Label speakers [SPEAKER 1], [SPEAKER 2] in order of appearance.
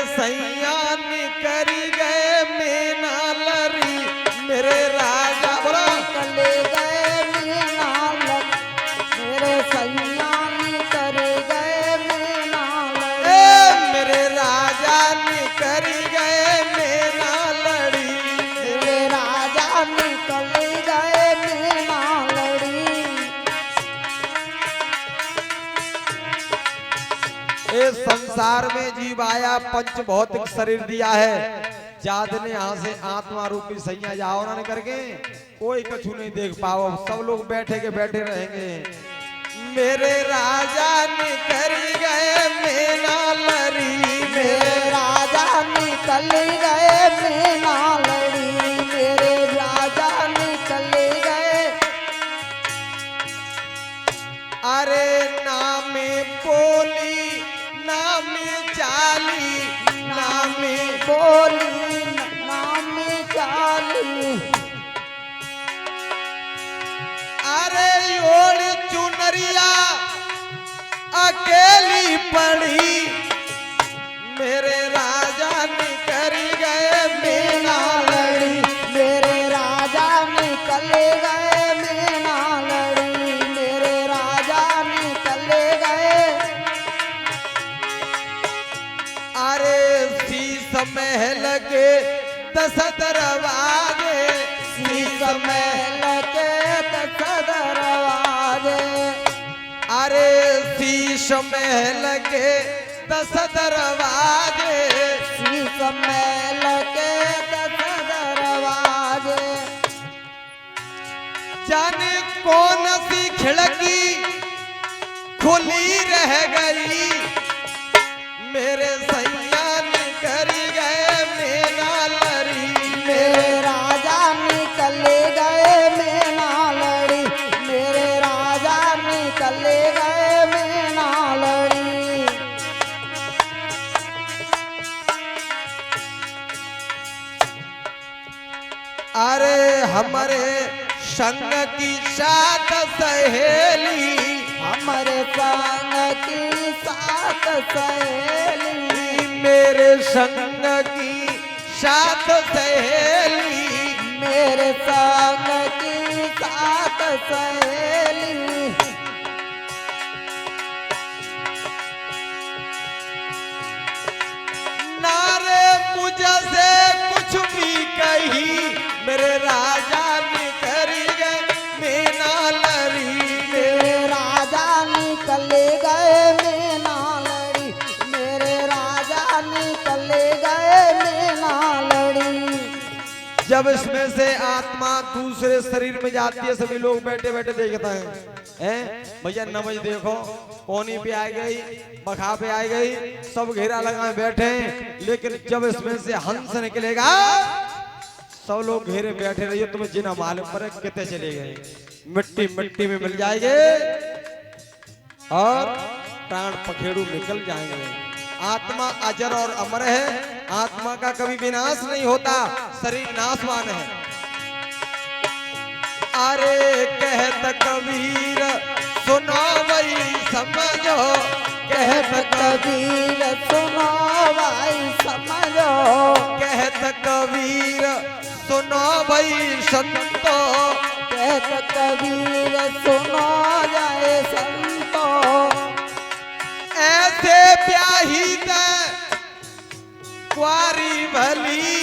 [SPEAKER 1] सैया निकरी गए मीना लरी, मेरे राजा बोला
[SPEAKER 2] चले गए मीना लरी, मेरे सैया निकर गए मीना लरी,
[SPEAKER 1] मेरे राजा निकरी गए मीना लड़ी,
[SPEAKER 2] मेरे राजा निकल गए मीना लड़ी।
[SPEAKER 1] इस संसार में जीव आया पंच भौतिक शरीर दिया है, जाद ने यहाँ से आत्मा रूपी सैया जाओ ना करके कोई कछु नहीं देख पाओ, सब लोग बैठे के बैठे रहेंगे। मेरे राजा निकर गए मीना लरी,
[SPEAKER 2] मेरे राजा निकल गए मीना लड़ी, मेरे राजा निकल गए।
[SPEAKER 1] अरे नामे बोली नामे चाली, नामे
[SPEAKER 2] बोली नाम चाली,
[SPEAKER 1] अरे ओढ़ चुनरिया अकेली पड़ी, मेरे राजा निकर गए मीना लड़ी,
[SPEAKER 2] मेरे राजा निकल गए मीना लड़ी, मेरे राजा निकल गए।
[SPEAKER 1] अरे शीश महल के 10 दरवाजे,
[SPEAKER 2] शीश महल के 10 दरवाजे,
[SPEAKER 1] अरे शीश महल के 10 दरवाजे,
[SPEAKER 2] शीश महल के 10 दरवाजे।
[SPEAKER 1] जाने कौन सी खिड़की खुली रह गई, मेरे सैया निकर गए मीना लरी,
[SPEAKER 2] मेरे राजा निकल गए मीना लड़ी, मेरे राजा निकल गए मीना लड़ी।
[SPEAKER 1] अरे हमारे संग की साथ सहेली,
[SPEAKER 2] हमारे संग की साथ सहेली,
[SPEAKER 1] मेरे संग की साथ सहेली,
[SPEAKER 2] मेरे संग की साथ सहेली।
[SPEAKER 1] नारे मुझसे कुछ भी कही, मेरे राजा निकर गए मीना लरी,
[SPEAKER 2] मेरे राजा निकल गए मीना लड़ी, मेरे राजा निकल गए मीना लड़ी।
[SPEAKER 1] जब इसमें से आत्मा दूसरे शरीर में जाती है, सभी लोग बैठे बैठे देखते हैं भैया नमज देखो, कोनी पे आ गई, बखा पे आ गई, सब घेरा लगाए बैठे हैं। लेकिन जब इसमें से हंस निकलेगा, सब लोग घेरे बैठे रहिए, तुम्हें जिना मालूम पड़े कितने चले गए, मिट्टी मिट्टी में मिल जाएंगे और प्राण पखेरु निकल जाएंगे। आत्मा अजर और अमर है, आत्मा का कभी विनाश नहीं होता, शरीर नाशवान है। अरे कहत कबीर सुनो भाई समझो, कहत
[SPEAKER 2] कबीर सुनो भाई समझो,
[SPEAKER 1] कहत कबीर सुनो भाई संतो,
[SPEAKER 2] कहत कबीर सुनो जाए संतो।
[SPEAKER 1] ऐसे ब्याही दे कुआरी भली,